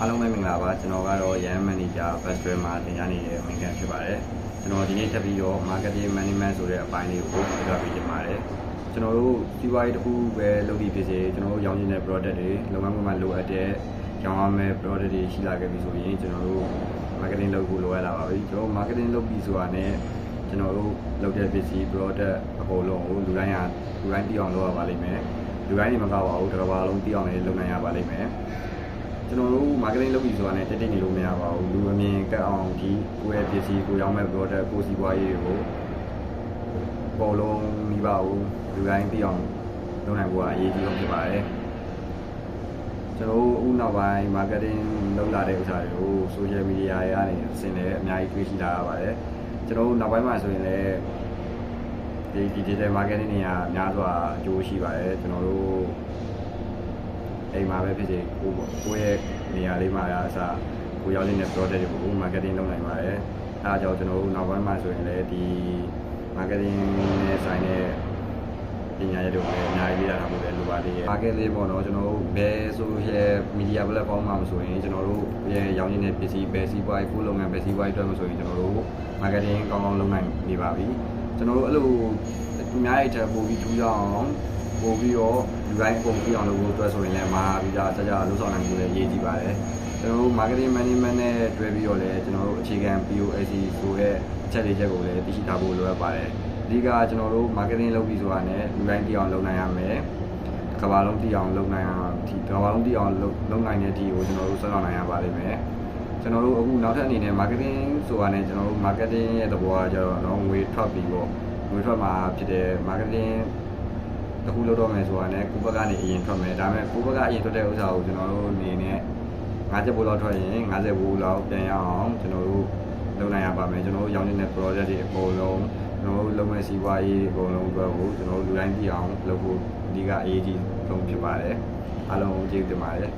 အားလုံးပဲမင်္ဂလာပါကျွန်တော်ကတော့ Yan Manager Virtual မှာသင်ကြားနေတဲ့ဝန်ခံဖြစ်ပါတယ်ကျွန်တော်ဒီနေ့တက်ပြီးတော့ Marketing Management ဆိုတဲ့အပိုင်းလေးကိုပြောပြပေးချင်ပါတယ်ကျွန်တော်တို့စီးပွားရေးတစ်ခုပဲလုပ်ပြီးဖြစ်စေကျွန်တော်တို့ရောင်းချင်တဲ့ product တွေလုပ်ငန်းခွင်မှာလိုအပ်တဲ့ရောင်းရမယ့် product တွေရှိလာခဲ့ပြီဆိုရင်ကျွန်တော်တို့ marketing လုပ်ဖို့လိုအပ်လာပါပြီကျွန်တော်တို့ marketing လုပ်ပြီးဆိုတာနဲ့ကျွန်တော်တို့လုပ်တဲ့ပစ္စည်း product အကုန်လုံးကိုလူတိုင်းသိအောင်လုပ်ရပါလိမ့်မယ်လူတိုင်းနေမကောက်ပါဘူးတစ်ကမ္ဘာလုံးသိအောင်လည်းလုပ်နိုင်ရပါလိမ့်မယ်ကျွန်တော်တို့ marketing လုပ်ပြီးဆိုတာနဲ့တက်နေလို့မရပါဘူးလူအမြင်ကတ်အောင်ဒီကိုယ့်ရဲ့ပစ္စည်းကိုရောင်းမဲ့ product ကိုစီးပွားရေးကိုပေါ်လုံးမိပါဘူးလူတိုင်းသိအောင်လုပ်နိုင်ဖို့အရေးကြီးဆုံးဖြစ်ပါတယ်ကျွန်တော်တို့အခုနောက်ပိုင်း marketing လုပ်လာတဲ့ဥစ္စာတွေကို social media တွေကနေဆင်တယ်အများကြီးတွေ့ရှိလာရပါတယ်ကျွန်တော်တို့နောက်ပိုင်းမှာဆိုရင်လည်းဒီ digital marketing တွေကများစွာအကျိုးရှိပါတယ်ကျွန်တော်တို့အိမ်မှာပဲဖြစ်စေကိုယ့်ရဲ့နေရာလေးမှာအစားကိုရောက်နေတဲ့ product တွေကို marketing လုပ်နိုင်ပါတယ်အဲဒါကြောင့်ကျွန်တော်တို့နောက်ပိုင်းမှာဆိုရင်လည်းဒီ marketing နဲ့ဆိုင်တဲ့ပညာရေးတွေလည်းအများကြီးလေ့လာထားဖို့လည်းလိုပါသေးတယ် marketing ပေါ့နော်ကျွန်တော်တို့ဘယ် social media platform မှာမဆိုရင်ကျွန်တော်တို့ရဲ့ရောင်းနေတဲ့ပစ္စည်းပဲစီးပွားရေးကိုလုပ်ငန်းပဲစီးပွားရေးအတွက်မဆိုရင်ကျွန်တော်တို့ marketing ကောင်းကောင်းလုပ်နိုင်နေပါပြီကျွန်တော်တို့အဲ့လိုအများကြီးချက်ပို့ပြီးထူးခြားအောင်ပို့ပြီးတော့လူတိုင်းပုံပြအောင်လုပ်ဖို့အတွက်ဆိုရင်လည်းမှာပြီးတော့ကြာလှုပ်ဆောင်နိုင်မှုလည်းရေးကြည့်ပါတယ်ကျွန်တော်တို့ marketing management နဲ့တွဲပြီးတော့လည်းကျွန်တော်တို့အခြေခံ POAC ဆိုတဲ့အချက်လေးချက်ကိုလည်းသိရှိထားဖို့လိုအပ်ပါတယ်အဓိကကျွန်တော်တို့ marketing လုပ်ပြီးဆိုတာနဲ့လူတိုင်းသိအောင်လုပ်နိုင်ရမယ်ကမ္ဘာလုံးသိအောင်လုပ်နိုင်အောင်ကမ္ဘာလုံးသိအောင်လုပ်နိုင်တဲ့အထိကိုကျွန်တော်တို့ဆက်ဆောင်နိုင်ရပါလိမ့်မယ်ကျွန်တော်တို့အခုနောက်ထပ်အနေနဲ့ marketing ဆိုတာနဲ့ကျွန်တော်တို့ marketing ရဲ့သဘောကကျတော့ငွေထွက်ပြီးပေါ့ငွေထွက်မှာဖြစ်တဲ့ marketing တခုလုပ်တော့မယ်ဆိုတာနဲ့ကိုယ့်ဘက်ကနေအရင်ထွက်မယ်ဒါပေမဲ့ကိုယ့်ဘက်ကအရင်ထွက်တဲ့ဥစ္စာကိုကျွန်တော်တို့အနေနဲ့50ဘိုးလောက်ထွက်ရင်50ဘိုးလောက်ပြန်ရအောင်ကျွန်တော်တို့လုပ်နိုင်ရပါမယ်ကျွန်တော်တို့ရောင်းနေတဲ့ project တွေအကုန်လုံးကျွန်တော်တို့လုပ်မဲ့စီးပွားရေးအကုန်လုံးအတွက်ကိုကျွန်တော်တို့လူတိုင်းသိအောင်လုပ်ဖို့အဓိကအရေးကြီးဆုံးဖြစ်ပါတယ်အားလုံးကျေးဇူးတင်ပါတယ်